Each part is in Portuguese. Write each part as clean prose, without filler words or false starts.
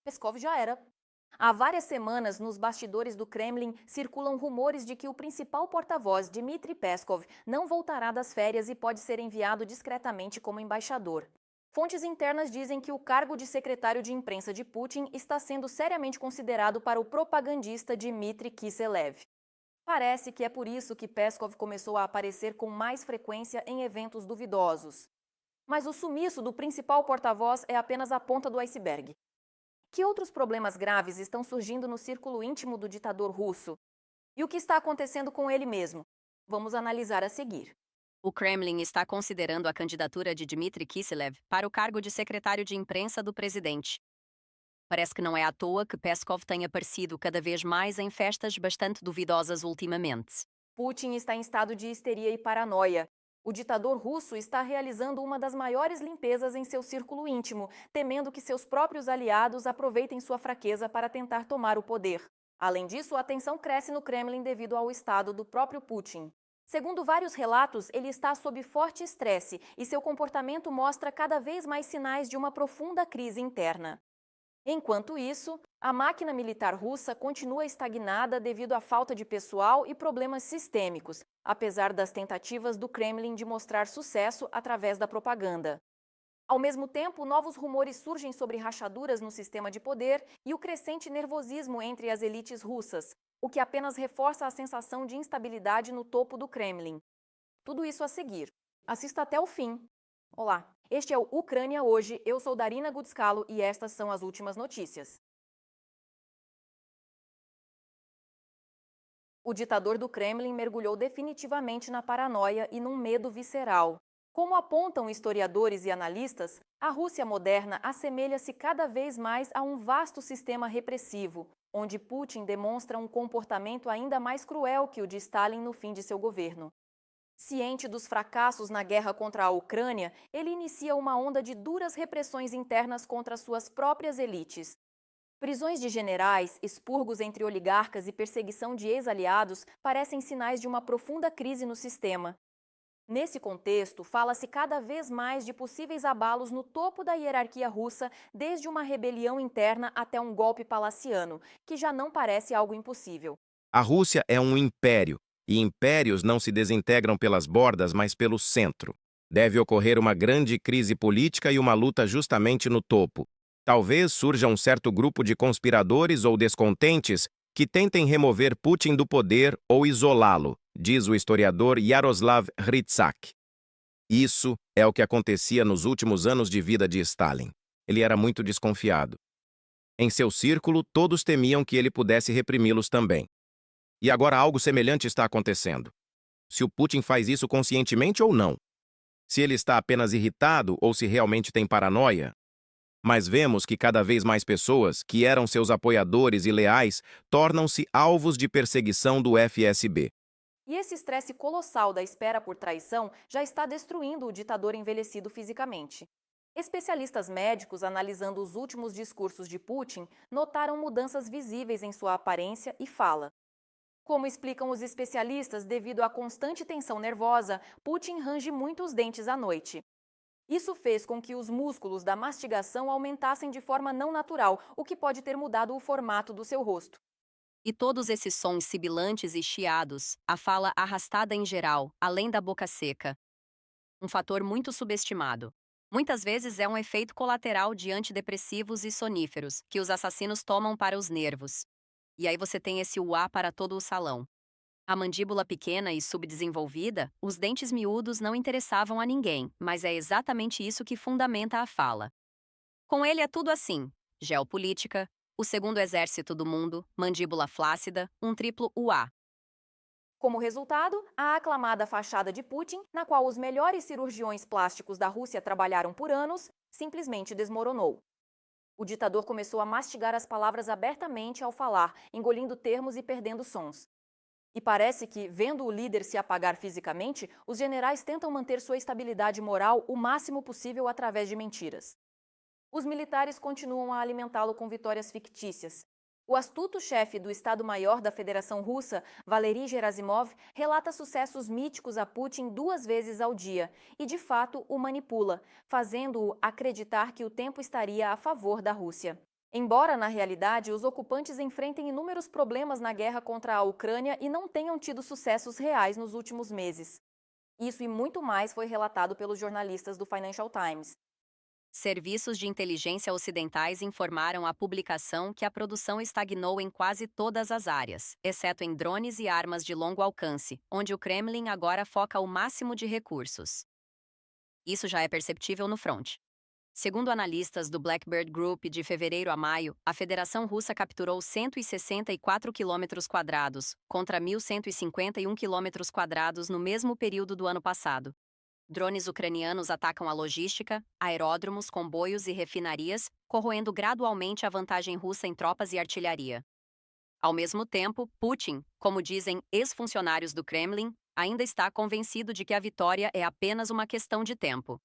Peskov já era. Há várias semanas, nos bastidores do Kremlin, circulam rumores de que o principal porta-voz, Dmitry Peskov, não voltará das férias e pode ser enviado discretamente como embaixador. Fontes internas dizem que o cargo de secretário de imprensa de Putin está sendo seriamente considerado para o propagandista Dmitry Kiselev. Parece que é por isso que Peskov começou a aparecer com mais frequência em eventos duvidosos. Mas o sumiço do principal porta-voz é apenas a ponta do iceberg. Que outros problemas graves estão surgindo no círculo íntimo do ditador russo? E o que está acontecendo com ele mesmo? Vamos analisar a seguir. O Kremlin está considerando a candidatura de Dmitry Kiselev para o cargo de secretário de imprensa do presidente. Parece que não é à toa que Peskov tem aparecido cada vez mais em festas bastante duvidosas ultimamente. Putin está em estado de histeria e paranoia. O ditador russo está realizando uma das maiores limpezas em seu círculo íntimo, temendo que seus próprios aliados aproveitem sua fraqueza para tentar tomar o poder. Além disso, a tensão cresce no Kremlin devido ao estado do próprio Putin. Segundo vários relatos, ele está sob forte estresse e seu comportamento mostra cada vez mais sinais de uma profunda crise interna. Enquanto isso, a máquina militar russa continua estagnada devido à falta de pessoal e problemas sistêmicos, apesar das tentativas do Kremlin de mostrar sucesso através da propaganda. Ao mesmo tempo, novos rumores surgem sobre rachaduras no sistema de poder e o crescente nervosismo entre as elites russas, o que apenas reforça a sensação de instabilidade no topo do Kremlin. Tudo isso a seguir. Assista até o fim. Olá, este é o Ucrânia Hoje, eu sou Darina Gutskalo e estas são as últimas notícias. O ditador do Kremlin mergulhou definitivamente na paranoia e num medo visceral. Como apontam historiadores e analistas, a Rússia moderna assemelha-se cada vez mais a um vasto sistema repressivo, onde Putin demonstra um comportamento ainda mais cruel que o de Stalin no fim de seu governo. Ciente dos fracassos na guerra contra a Ucrânia, ele inicia uma onda de duras repressões internas contra suas próprias elites. Prisões de generais, expurgos entre oligarcas e perseguição de ex-aliados parecem sinais de uma profunda crise no sistema. Nesse contexto, fala-se cada vez mais de possíveis abalos no topo da hierarquia russa, desde uma rebelião interna até um golpe palaciano, que já não parece algo impossível. A Rússia é um império, e impérios não se desintegram pelas bordas, mas pelo centro. Deve ocorrer uma grande crise política e uma luta justamente no topo. Talvez surja um certo grupo de conspiradores ou descontentes que tentem remover Putin do poder ou isolá-lo, diz o historiador Yaroslav Hrytsak. Isso é o que acontecia nos últimos anos de vida de Stalin. Ele era muito desconfiado. Em seu círculo, todos temiam que ele pudesse reprimi-los também. E agora algo semelhante está acontecendo. Se o Putin faz isso conscientemente ou não. Se ele está apenas irritado ou se realmente tem paranoia. Mas vemos que cada vez mais pessoas, que eram seus apoiadores e leais, tornam-se alvos de perseguição do FSB. E esse estresse colossal da espera por traição já está destruindo o ditador envelhecido fisicamente. Especialistas médicos, analisando os últimos discursos de Putin, notaram mudanças visíveis em sua aparência e fala. Como explicam os especialistas, devido à constante tensão nervosa, Putin range muito os dentes à noite. Isso fez com que os músculos da mastigação aumentassem de forma não natural, o que pode ter mudado o formato do seu rosto. E todos esses sons sibilantes e chiados, a fala arrastada em geral, além da boca seca. Um fator muito subestimado. Muitas vezes é um efeito colateral de antidepressivos e soníferos, que os assassinos tomam para os nervos. E aí você tem esse uá para todo o salão. A mandíbula pequena e subdesenvolvida, os dentes miúdos não interessavam a ninguém, mas é exatamente isso que fundamenta a fala. Com ele é tudo assim: geopolítica, o segundo exército do mundo, mandíbula flácida, um triplo uá. Como resultado, a aclamada fachada de Putin, na qual os melhores cirurgiões plásticos da Rússia trabalharam por anos, simplesmente desmoronou. O ditador começou a mastigar as palavras abertamente ao falar, engolindo termos e perdendo sons. E parece que, vendo o líder se apagar fisicamente, os generais tentam manter sua estabilidade moral o máximo possível através de mentiras. Os militares continuam a alimentá-lo com vitórias fictícias. O astuto chefe do Estado-Maior da Federação Russa, Valery Gerasimov, relata sucessos míticos a Putin 2 vezes ao dia e, de fato, o manipula, fazendo-o acreditar que o tempo estaria a favor da Rússia. Embora, na realidade, os ocupantes enfrentem inúmeros problemas na guerra contra a Ucrânia e não tenham tido sucessos reais nos últimos meses. Isso e muito mais foi relatado pelos jornalistas do Financial Times. Serviços de inteligência ocidentais informaram à publicação que a produção estagnou em quase todas as áreas, exceto em drones e armas de longo alcance, onde o Kremlin agora foca o máximo de recursos. Isso já é perceptível no front. Segundo analistas do Blackbird Group, de fevereiro a maio, a Federação Russa capturou 164 quilômetros quadrados, contra 1.151 quilômetros quadrados no mesmo período do ano passado. Drones ucranianos atacam a logística, aeródromos, comboios e refinarias, corroendo gradualmente a vantagem russa em tropas e artilharia. Ao mesmo tempo, Putin, como dizem ex-funcionários do Kremlin, ainda está convencido de que a vitória é apenas uma questão de tempo.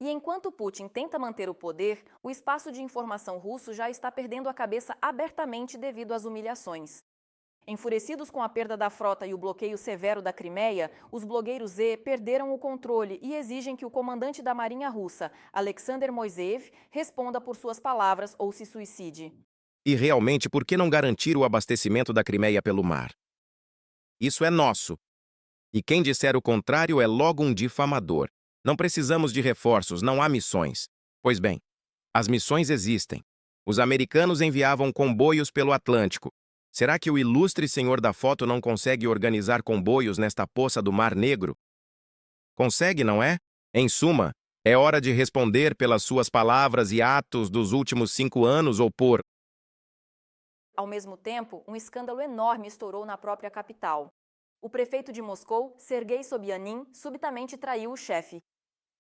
E enquanto Putin tenta manter o poder, o espaço de informação russo já está perdendo a cabeça abertamente devido às humilhações. Enfurecidos com a perda da frota e o bloqueio severo da Crimeia, os blogueiros Z perderam o controle e exigem que o comandante da Marinha Russa, Alexander Moiseev, responda por suas palavras ou se suicide. E realmente, por que não garantir o abastecimento da Crimeia pelo mar? Isso é nosso. E quem disser o contrário é logo um difamador. Não precisamos de reforços, não há missões. Pois bem, as missões existem. Os americanos enviavam comboios pelo Atlântico. Será que o ilustre senhor da foto não consegue organizar comboios nesta poça do Mar Negro? Consegue, não é? Em suma, é hora de responder pelas suas palavras e atos dos últimos 5 anos ou por... Ao mesmo tempo, um escândalo enorme estourou na própria capital. O prefeito de Moscou, Sergei Sobyanin, subitamente traiu o chefe.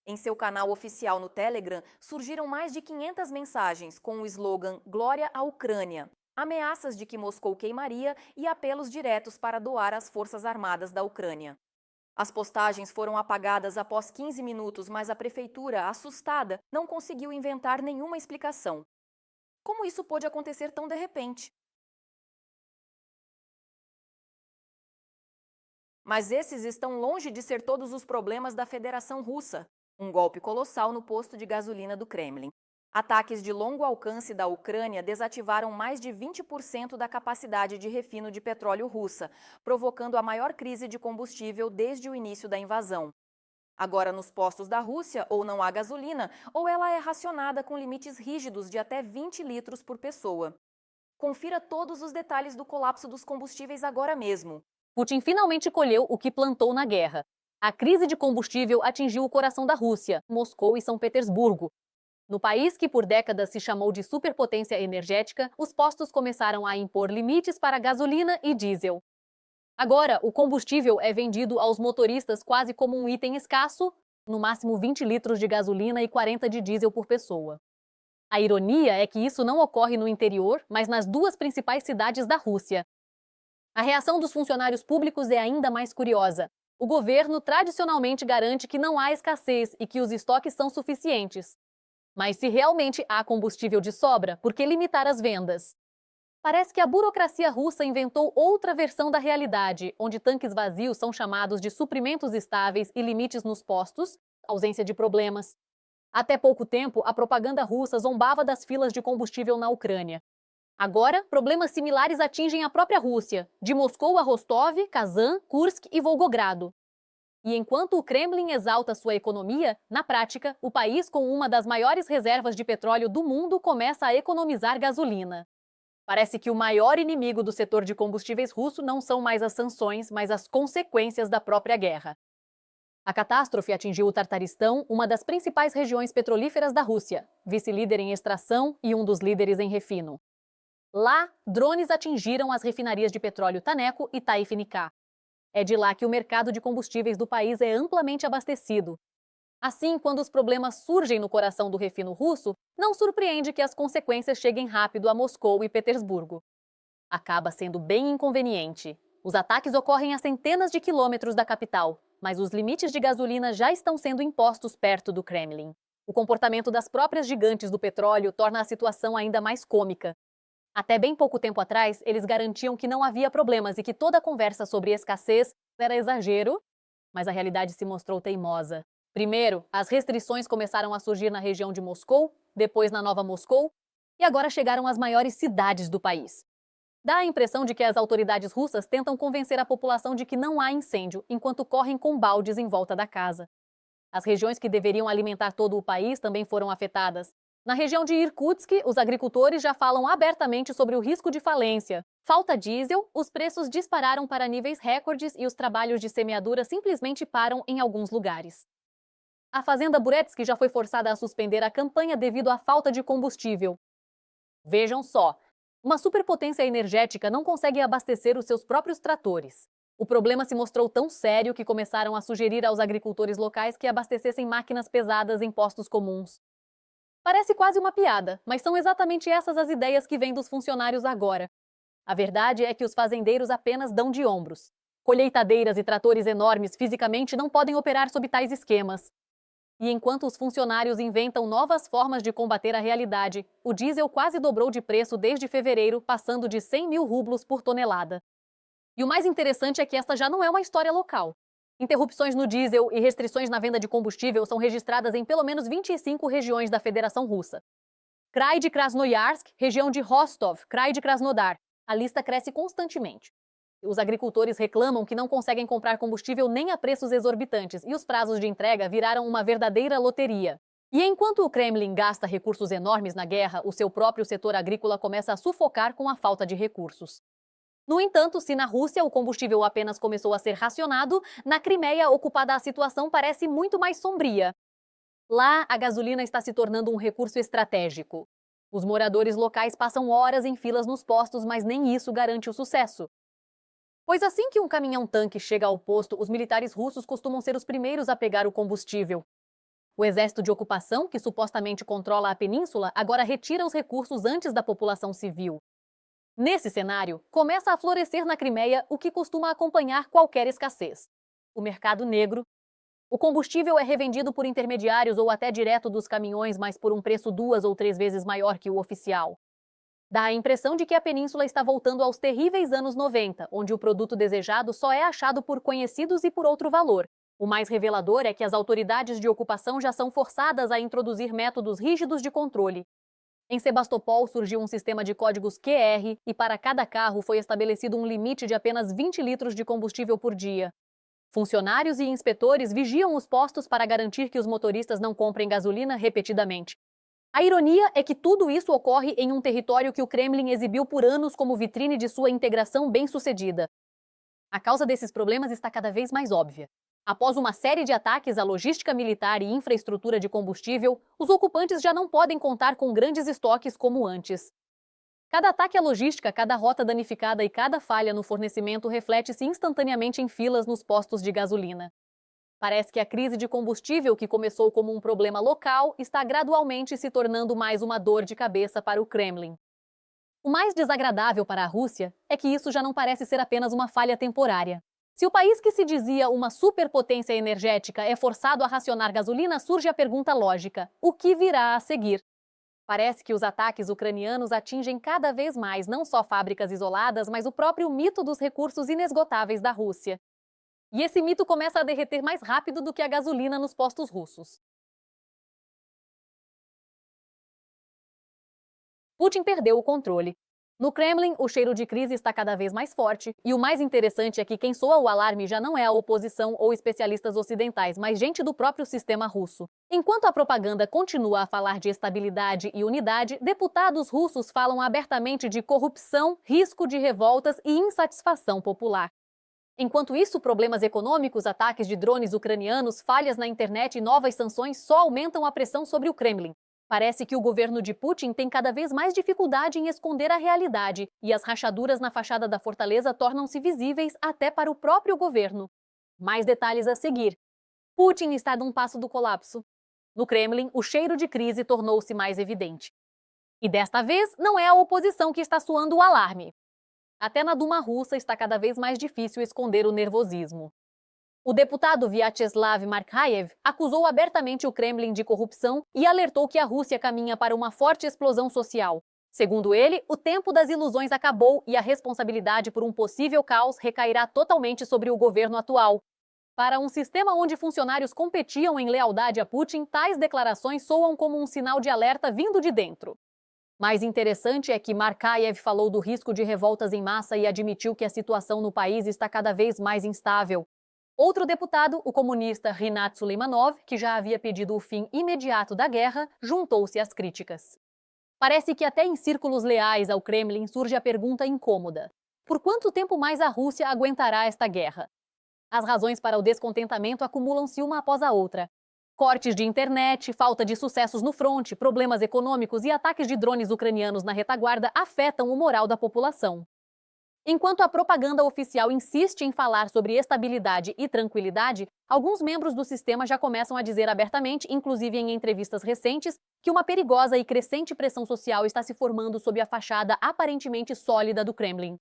Em seu canal oficial no Telegram, surgiram mais de 500 mensagens com o slogan Glória à Ucrânia, ameaças de que Moscou queimaria e apelos diretos para doar às Forças Armadas da Ucrânia. As postagens foram apagadas após 15 minutos, mas a prefeitura, assustada, não conseguiu inventar nenhuma explicação. Como isso pôde acontecer tão de repente? Mas esses estão longe de ser todos os problemas da Federação Russa. Um golpe colossal no posto de gasolina do Kremlin. Ataques de longo alcance da Ucrânia desativaram mais de 20% da capacidade de refino de petróleo russa, provocando a maior crise de combustível desde o início da invasão. Agora, nos postos da Rússia, ou não há gasolina, ou ela é racionada com limites rígidos de até 20 litros por pessoa. Confira todos os detalhes do colapso dos combustíveis agora mesmo. Putin finalmente colheu o que plantou na guerra. A crise de combustível atingiu o coração da Rússia, Moscou e São Petersburgo. No país que por décadas se chamou de superpotência energética, os postos começaram a impor limites para gasolina e diesel. Agora, o combustível é vendido aos motoristas quase como um item escasso, no máximo 20 litros de gasolina e 40 de diesel por pessoa. A ironia é que isso não ocorre no interior, mas nas duas principais cidades da Rússia. A reação dos funcionários públicos é ainda mais curiosa. O governo tradicionalmente garante que não há escassez e que os estoques são suficientes. Mas se realmente há combustível de sobra, por que limitar as vendas? Parece que a burocracia russa inventou outra versão da realidade, onde tanques vazios são chamados de suprimentos estáveis e limites nos postos, ausência de problemas. Até pouco tempo, a propaganda russa zombava das filas de combustível na Ucrânia. Agora, problemas similares atingem a própria Rússia, de Moscou a Rostov, Kazan, Kursk e Volgogrado. E enquanto o Kremlin exalta sua economia, na prática, o país com uma das maiores reservas de petróleo do mundo começa a economizar gasolina. Parece que o maior inimigo do setor de combustíveis russo não são mais as sanções, mas as consequências da própria guerra. A catástrofe atingiu o Tartaristão, uma das principais regiões petrolíferas da Rússia, vice-líder em extração e um dos líderes em refino. Lá, drones atingiram as refinarias de petróleo Taneco e Taifniká. É de lá que o mercado de combustíveis do país é amplamente abastecido. Assim, quando os problemas surgem no coração do refino russo, não surpreende que as consequências cheguem rápido a Moscou e Petersburgo. Acaba sendo bem inconveniente. Os ataques ocorrem a centenas de quilômetros da capital, mas os limites de gasolina já estão sendo impostos perto do Kremlin. O comportamento das próprias gigantes do petróleo torna a situação ainda mais cômica. Até bem pouco tempo atrás, eles garantiam que não havia problemas e que toda a conversa sobre escassez era exagero, mas a realidade se mostrou teimosa. Primeiro, as restrições começaram a surgir na região de Moscou, depois na Nova Moscou, e agora chegaram às maiores cidades do país. Dá a impressão de que as autoridades russas tentam convencer a população de que não há incêndio, enquanto correm com baldes em volta da casa. As regiões que deveriam alimentar todo o país também foram afetadas. Na região de Irkutsk, os agricultores já falam abertamente sobre o risco de falência. Falta diesel, os preços dispararam para níveis recordes e os trabalhos de semeadura simplesmente param em alguns lugares. A fazenda Buretsky já foi forçada a suspender a campanha devido à falta de combustível. Vejam só, uma superpotência energética não consegue abastecer os seus próprios tratores. O problema se mostrou tão sério que começaram a sugerir aos agricultores locais que abastecessem máquinas pesadas em postos comuns. Parece quase uma piada, mas são exatamente essas as ideias que vêm dos funcionários agora. A verdade é que os fazendeiros apenas dão de ombros. Colheitadeiras e tratores enormes fisicamente não podem operar sob tais esquemas. E enquanto os funcionários inventam novas formas de combater a realidade, o diesel quase dobrou de preço desde fevereiro, passando de 100 mil rublos por tonelada. E o mais interessante é que esta já não é uma história local. Interrupções no diesel e restrições na venda de combustível são registradas em pelo menos 25 regiões da Federação Russa. Krai de Krasnoyarsk, região de Rostov, Krai de Krasnodar. A lista cresce constantemente. Os agricultores reclamam que não conseguem comprar combustível nem a preços exorbitantes e os prazos de entrega viraram uma verdadeira loteria. E enquanto o Kremlin gasta recursos enormes na guerra, o seu próprio setor agrícola começa a sufocar com a falta de recursos. No entanto, se na Rússia o combustível apenas começou a ser racionado, na Crimeia ocupada a situação parece muito mais sombria. Lá, a gasolina está se tornando um recurso estratégico. Os moradores locais passam horas em filas nos postos, mas nem isso garante o sucesso. Pois assim que um caminhão-tanque chega ao posto, os militares russos costumam ser os primeiros a pegar o combustível. O exército de ocupação, que supostamente controla a península, agora retira os recursos antes da população civil. Nesse cenário, começa a florescer na Crimeia o que costuma acompanhar qualquer escassez: o mercado negro. O combustível é revendido por intermediários ou até direto dos caminhões, mas por um preço 2 ou 3 vezes maior que o oficial. Dá a impressão de que a península está voltando aos terríveis anos 90, onde o produto desejado só é achado por conhecidos e por outro valor. O mais revelador é que as autoridades de ocupação já são forçadas a introduzir métodos rígidos de controle. Em Sebastopol surgiu um sistema de códigos QR e para cada carro foi estabelecido um limite de apenas 20 litros de combustível por dia. Funcionários e inspetores vigiam os postos para garantir que os motoristas não comprem gasolina repetidamente. A ironia é que tudo isso ocorre em um território que o Kremlin exibiu por anos como vitrine de sua integração bem-sucedida. A causa desses problemas está cada vez mais óbvia. Após uma série de ataques à logística militar e infraestrutura de combustível, os ocupantes já não podem contar com grandes estoques como antes. Cada ataque à logística, cada rota danificada e cada falha no fornecimento reflete-se instantaneamente em filas nos postos de gasolina. Parece que a crise de combustível, que começou como um problema local, está gradualmente se tornando mais uma dor de cabeça para o Kremlin. O mais desagradável para a Rússia é que isso já não parece ser apenas uma falha temporária. Se o país que se dizia uma superpotência energética é forçado a racionar gasolina, surge a pergunta lógica: o que virá a seguir? Parece que os ataques ucranianos atingem cada vez mais não só fábricas isoladas, mas o próprio mito dos recursos inesgotáveis da Rússia. E esse mito começa a derreter mais rápido do que a gasolina nos postos russos. Putin perdeu o controle. No Kremlin, o cheiro de crise está cada vez mais forte, e o mais interessante é que quem soa o alarme já não é a oposição ou especialistas ocidentais, mas gente do próprio sistema russo. Enquanto a propaganda continua a falar de estabilidade e unidade, deputados russos falam abertamente de corrupção, risco de revoltas e insatisfação popular. Enquanto isso, problemas econômicos, ataques de drones ucranianos, falhas na internet e novas sanções só aumentam a pressão sobre o Kremlin. Parece que o governo de Putin tem cada vez mais dificuldade em esconder a realidade, e as rachaduras na fachada da fortaleza tornam-se visíveis até para o próprio governo. Mais detalhes a seguir. Putin está a um passo do colapso. No Kremlin, o cheiro de crise tornou-se mais evidente. E desta vez, não é a oposição que está soando o alarme. Até na Duma russa está cada vez mais difícil esconder o nervosismo. O deputado Vyacheslav Markaev acusou abertamente o Kremlin de corrupção e alertou que a Rússia caminha para uma forte explosão social. Segundo ele, o tempo das ilusões acabou e a responsabilidade por um possível caos recairá totalmente sobre o governo atual. Para um sistema onde funcionários competiam em lealdade a Putin, tais declarações soam como um sinal de alerta vindo de dentro. Mais interessante é que Markaev falou do risco de revoltas em massa e admitiu que a situação no país está cada vez mais instável. Outro deputado, o comunista Rinat Suleimanov, que já havia pedido o fim imediato da guerra, juntou-se às críticas. Parece que até em círculos leais ao Kremlin surge a pergunta incômoda: por quanto tempo mais a Rússia aguentará esta guerra? As razões para o descontentamento acumulam-se uma após a outra. Cortes de internet, falta de sucessos no fronte, problemas econômicos e ataques de drones ucranianos na retaguarda afetam o moral da população. Enquanto a propaganda oficial insiste em falar sobre estabilidade e tranquilidade, alguns membros do sistema já começam a dizer abertamente, inclusive em entrevistas recentes, que uma perigosa e crescente pressão social está se formando sob a fachada aparentemente sólida do Kremlin.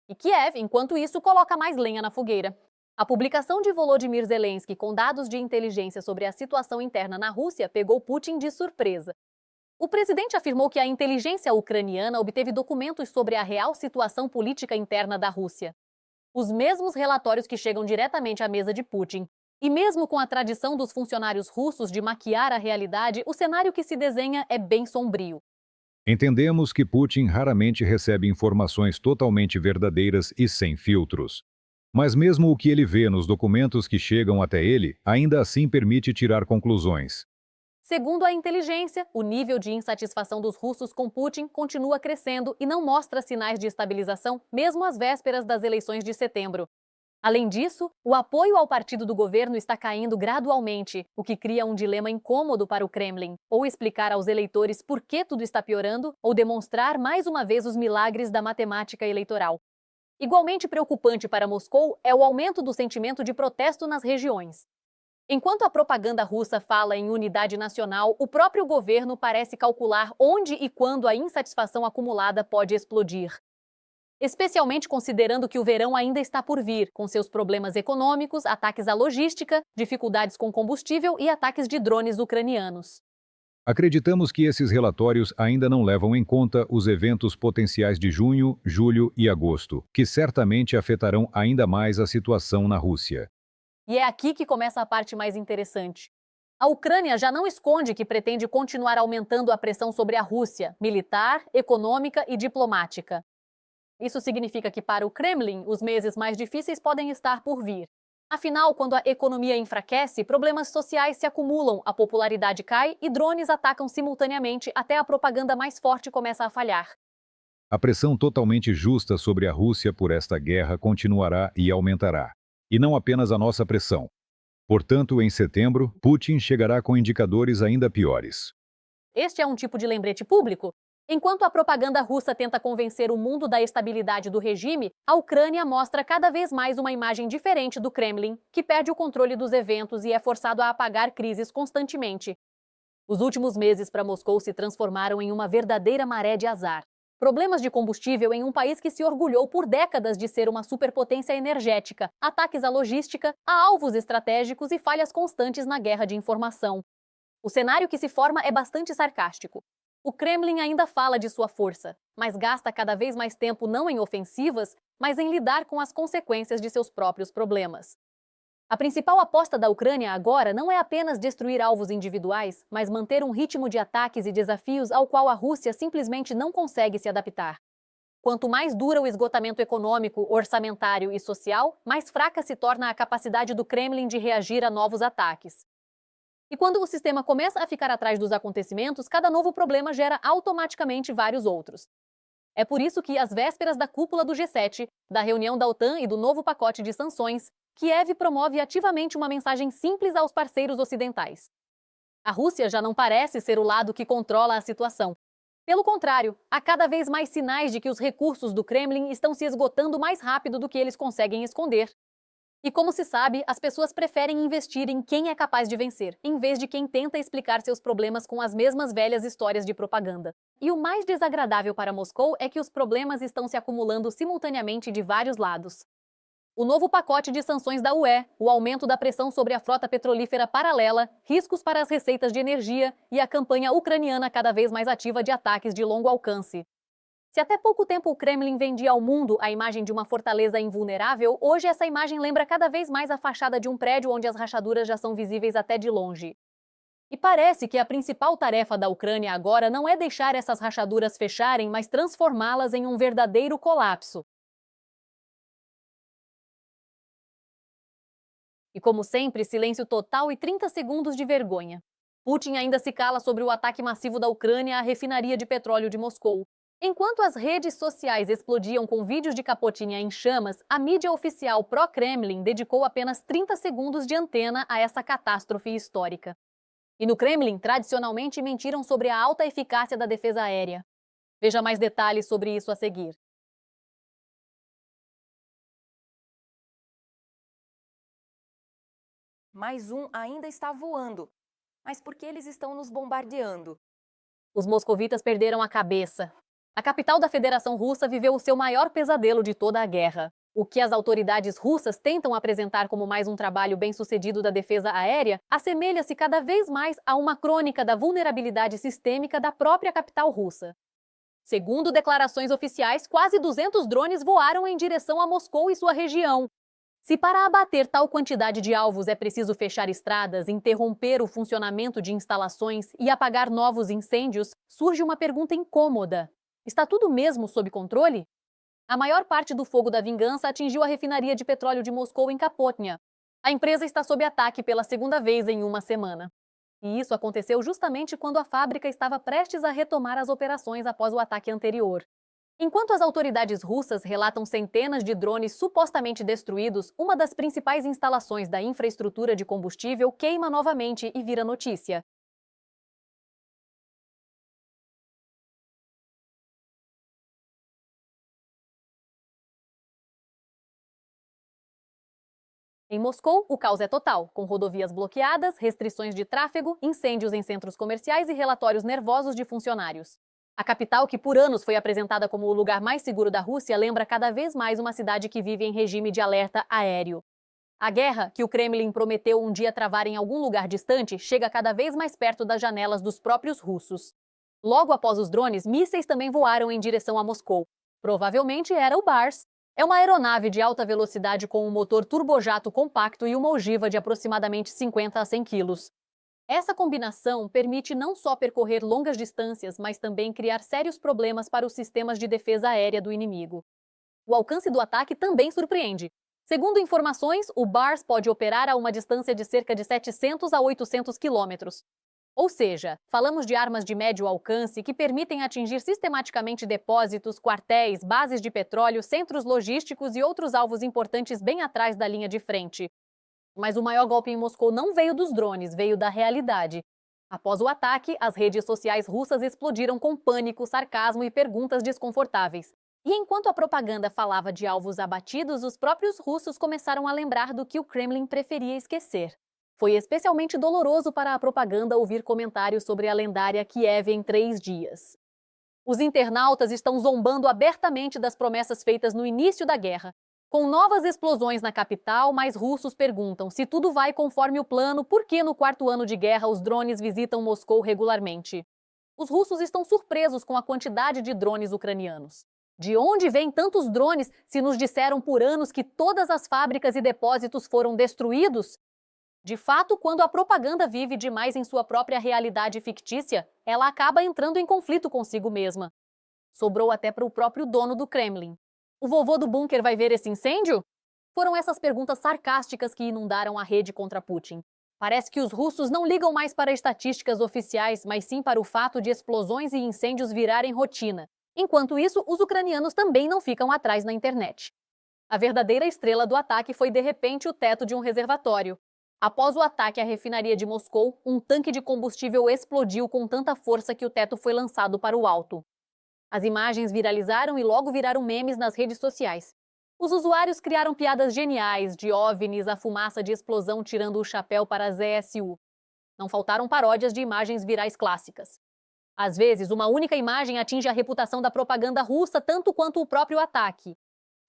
E Kiev, enquanto isso, coloca mais lenha na fogueira. A publicação de Volodymyr Zelensky com dados de inteligência sobre a situação interna na Rússia pegou Putin de surpresa. O presidente afirmou que a inteligência ucraniana obteve documentos sobre a real situação política interna da Rússia. Os mesmos relatórios que chegam diretamente à mesa de Putin. E mesmo com a tradição dos funcionários russos de maquiar a realidade, o cenário que se desenha é bem sombrio. Entendemos que Putin raramente recebe informações totalmente verdadeiras e sem filtros. Mas mesmo o que ele vê nos documentos que chegam até ele, ainda assim permite tirar conclusões. Segundo a inteligência, o nível de insatisfação dos russos com Putin continua crescendo e não mostra sinais de estabilização, mesmo às vésperas das eleições de setembro. Além disso, o apoio ao partido do governo está caindo gradualmente, o que cria um dilema incômodo para o Kremlin: ou explicar aos eleitores por que tudo está piorando, ou demonstrar mais uma vez os milagres da matemática eleitoral. Igualmente preocupante para Moscou é o aumento do sentimento de protesto nas regiões. Enquanto a propaganda russa fala em unidade nacional, o próprio governo parece calcular onde e quando a insatisfação acumulada pode explodir. Especialmente considerando que o verão ainda está por vir, com seus problemas econômicos, ataques à logística, dificuldades com combustível e ataques de drones ucranianos. Acreditamos que esses relatórios ainda não levam em conta os eventos potenciais de junho, julho e agosto, que certamente afetarão ainda mais a situação na Rússia. E é aqui que começa a parte mais interessante. A Ucrânia já não esconde que pretende continuar aumentando a pressão sobre a Rússia, militar, econômica e diplomática. Isso significa que para o Kremlin, os meses mais difíceis podem estar por vir. Afinal, quando a economia enfraquece, problemas sociais se acumulam, a popularidade cai e drones atacam simultaneamente até a propaganda mais forte começa a falhar. A pressão totalmente justa sobre a Rússia por esta guerra continuará e aumentará. E não apenas a nossa pressão. Portanto, em setembro, Putin chegará com indicadores ainda piores. Este é um tipo de lembrete público. Enquanto a propaganda russa tenta convencer o mundo da estabilidade do regime, a Ucrânia mostra cada vez mais uma imagem diferente do Kremlin, que perde o controle dos eventos e é forçado a apagar crises constantemente. Os últimos meses para Moscou se transformaram em uma verdadeira maré de azar. Problemas de combustível em um país que se orgulhou por décadas de ser uma superpotência energética, ataques à logística, a alvos estratégicos e falhas constantes na guerra de informação. O cenário que se forma é bastante sarcástico. O Kremlin ainda fala de sua força, mas gasta cada vez mais tempo não em ofensivas, mas em lidar com as consequências de seus próprios problemas. A principal aposta da Ucrânia agora não é apenas destruir alvos individuais, mas manter um ritmo de ataques e desafios ao qual a Rússia simplesmente não consegue se adaptar. Quanto mais dura o esgotamento econômico, orçamentário e social, mais fraca se torna a capacidade do Kremlin de reagir a novos ataques. E quando o sistema começa a ficar atrás dos acontecimentos, cada novo problema gera automaticamente vários outros. É por isso que, às vésperas da cúpula do G7, da reunião da OTAN e do novo pacote de sanções, Kiev promove ativamente uma mensagem simples aos parceiros ocidentais. A Rússia já não parece ser o lado que controla a situação. Pelo contrário, há cada vez mais sinais de que os recursos do Kremlin estão se esgotando mais rápido do que eles conseguem esconder. E como se sabe, as pessoas preferem investir em quem é capaz de vencer, em vez de quem tenta explicar seus problemas com as mesmas velhas histórias de propaganda. E o mais desagradável para Moscou é que os problemas estão se acumulando simultaneamente de vários lados. O novo pacote de sanções da UE, o aumento da pressão sobre a frota petrolífera paralela, riscos para as receitas de energia e a campanha ucraniana cada vez mais ativa de ataques de longo alcance. Se até pouco tempo o Kremlin vendia ao mundo a imagem de uma fortaleza invulnerável, hoje essa imagem lembra cada vez mais a fachada de um prédio onde as rachaduras já são visíveis até de longe. E parece que a principal tarefa da Ucrânia agora não é deixar essas rachaduras fecharem, mas transformá-las em um verdadeiro colapso. E como sempre, silêncio total e 30 segundos de vergonha. Putin ainda se cala sobre o ataque massivo da Ucrânia à refinaria de petróleo de Moscou. Enquanto as redes sociais explodiam com vídeos de Kapotinha em chamas, a mídia oficial pró-Kremlin dedicou apenas 30 segundos de antena a essa catástrofe histórica. E no Kremlin, tradicionalmente mentiram sobre a alta eficácia da defesa aérea. Veja mais detalhes sobre isso a seguir. Mais um ainda está voando. Mas por que eles estão nos bombardeando? Os moscovitas perderam a cabeça. A capital da Federação Russa viveu o seu maior pesadelo de toda a guerra. O que as autoridades russas tentam apresentar como mais um trabalho bem-sucedido da defesa aérea assemelha-se cada vez mais a uma crônica da vulnerabilidade sistêmica da própria capital russa. Segundo declarações oficiais, quase 200 drones voaram em direção a Moscou e sua região. Se para abater tal quantidade de alvos é preciso fechar estradas, interromper o funcionamento de instalações e apagar novos incêndios, surge uma pergunta incômoda. Está tudo mesmo sob controle? A maior parte do fogo da vingança atingiu a refinaria de petróleo de Moscou em Kapotnia. A empresa está sob ataque pela segunda vez em uma semana. E isso aconteceu justamente quando a fábrica estava prestes a retomar as operações após o ataque anterior. Enquanto as autoridades russas relatam centenas de drones supostamente destruídos, uma das principais instalações da infraestrutura de combustível queima novamente e vira notícia. Em Moscou, o caos é total, com rodovias bloqueadas, restrições de tráfego, incêndios em centros comerciais e relatórios nervosos de funcionários. A capital, que por anos foi apresentada como o lugar mais seguro da Rússia, lembra cada vez mais uma cidade que vive em regime de alerta aéreo. A guerra, que o Kremlin prometeu um dia travar em algum lugar distante, chega cada vez mais perto das janelas dos próprios russos. Logo após os drones, mísseis também voaram em direção a Moscou. Provavelmente era o Bars. É uma aeronave de alta velocidade com um motor turbojato compacto e uma ogiva de aproximadamente 50 a 100 quilos. Essa combinação permite não só percorrer longas distâncias, mas também criar sérios problemas para os sistemas de defesa aérea do inimigo. O alcance do ataque também surpreende. Segundo informações, o Bars pode operar a uma distância de cerca de 700 a 800 quilômetros. Ou seja, falamos de armas de médio alcance que permitem atingir sistematicamente depósitos, quartéis, bases de petróleo, centros logísticos e outros alvos importantes bem atrás da linha de frente. Mas o maior golpe em Moscou não veio dos drones, veio da realidade. Após o ataque, as redes sociais russas explodiram com pânico, sarcasmo e perguntas desconfortáveis. E enquanto a propaganda falava de alvos abatidos, os próprios russos começaram a lembrar do que o Kremlin preferia esquecer. Foi especialmente doloroso para a propaganda ouvir comentários sobre a lendária Kiev em 3 dias. Os internautas estão zombando abertamente das promessas feitas no início da guerra. Com novas explosões na capital, mais russos perguntam se tudo vai conforme o plano, por que no 4º ano de guerra os drones visitam Moscou regularmente. Os russos estão surpresos com a quantidade de drones ucranianos. De onde vêm tantos drones se nos disseram por anos que todas as fábricas e depósitos foram destruídos? De fato, quando a propaganda vive demais em sua própria realidade fictícia, ela acaba entrando em conflito consigo mesma. Sobrou até para o próprio dono do Kremlin. O vovô do bunker vai ver esse incêndio? Foram essas perguntas sarcásticas que inundaram a rede contra Putin. Parece que os russos não ligam mais para estatísticas oficiais, mas sim para o fato de explosões e incêndios virarem rotina. Enquanto isso, os ucranianos também não ficam atrás na internet. A verdadeira estrela do ataque foi, de repente, o teto de um reservatório. Após o ataque à refinaria de Moscou, um tanque de combustível explodiu com tanta força que o teto foi lançado para o alto. As imagens viralizaram e logo viraram memes nas redes sociais. Os usuários criaram piadas geniais, de OVNIs a fumaça de explosão tirando o chapéu para a ZSU. Não faltaram paródias de imagens virais clássicas. Às vezes, uma única imagem atinge a reputação da propaganda russa tanto quanto o próprio ataque.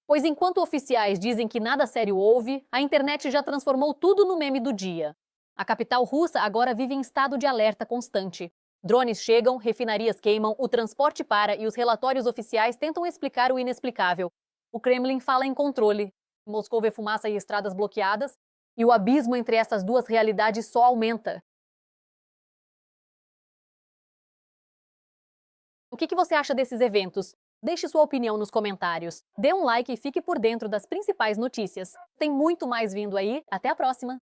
Pois enquanto oficiais dizem que nada sério houve, a internet já transformou tudo no meme do dia. A capital russa agora vive em estado de alerta constante. Drones chegam, refinarias queimam, o transporte para e os relatórios oficiais tentam explicar o inexplicável. O Kremlin fala em controle. Moscou vê fumaça e estradas bloqueadas, e o abismo entre essas duas realidades só aumenta. que você acha desses eventos? Deixe sua opinião nos comentários. Dê um like e fique por dentro das principais notícias. Tem muito mais vindo aí. Até a próxima!